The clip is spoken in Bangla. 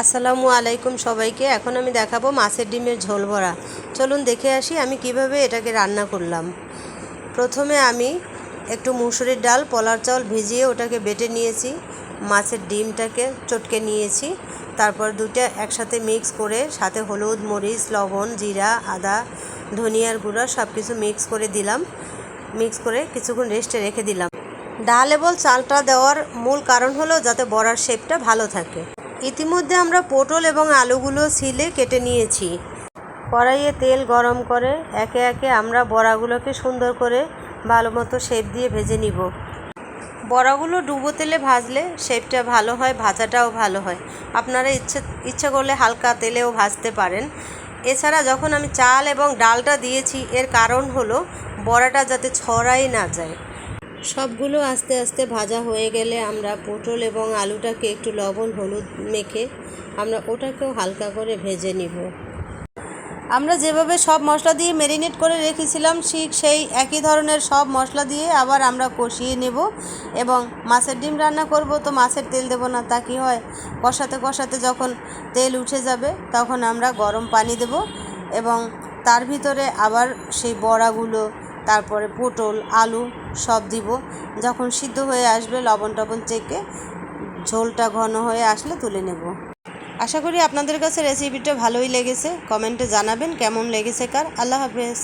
আসসালামু আলাইকুম সবাইকে। এখন আমি দেখাবো মাছের ডিমের ঝোল ভরা। চলুন দেখে আসি আমি কিভাবে এটাকে রান্না করলাম। প্রথমে আমি একটু মুসুরির ডাল, পোলার চাল ভিজিয়ে ওটাকে বেটে নিয়েছি। মাছের ডিমটাকে চটকে নিয়েছি। তারপর দুটো একসাথে মিক্স করে সাথে হলুদ, মরিচ, লবণ, জিরা, আদা, ধনিয়ার গুঁড়া সব কিছু মিক্স করে দিলাম। মিক্স করে কিছুক্ষণ রেস্টে রেখে দিলাম। ডাল এবং চালটা দেওয়ার মূল কারণ হলো যাতে বড়ার শেপটা ভালো থাকে। ইতিমধ্যে আমরা পটল এবং আলুগুলো ছিলে কেটে নিয়েছি। কড়াইয়ে তেল গরম করে একে একে আমরা বড়াগুলোকে সুন্দর করে ভালো মতো শেপ দিয়ে ভেজে নিব। বড়াগুলো ডুবো তেলে ভাজলে শেপটা ভালো হয়, ভাজাটাও ভালো হয়। আপনারা ইচ্ছে করলে হালকা তেলেও ভাজতে পারেন। এছাড়া যখন আমি চাল এবং ডালটা দিয়েছি এর কারণ হলো বড়াটা যাতে ছড়াই না যায়। সবগুলো আস্তে আস্তে ভাজা হয়ে গেলে আমরা পটল এবং আলুটাকে একটু লবণ হলুদ মেখে আমরা ওটাকেও হালকা করে ভেজে নিব। আমরা যেভাবে সব মশলা দিয়ে ম্যারিনেট করে রেখেছিলাম ঠিক সেই একই ধরনের সব মশলা দিয়ে আবার আমরা কষিয়ে নেব। এবং মাছের ডিম রান্না করব তো মাছের তেল দেব না, তা কি হয়, কষাতে কষাতে যখন তেল উঠে যাবে তখন আমরা গরম পানি দেব এবং তার ভিতরে আবার সেই বড়াগুলো, তারপরে পটল আলু সব দিব। যখন সিদ্ধ হয়ে আসবে লবণ টবণ চেখে ঝোলটা ঘন হয়ে আসলে তুলে নেব। আশা করি আপনাদের কাছে রেসিপিটা ভালোই লেগেছে। কমেন্টে জানাবেন কেমন লেগেছে কার। আল্লাহ হাফেজ।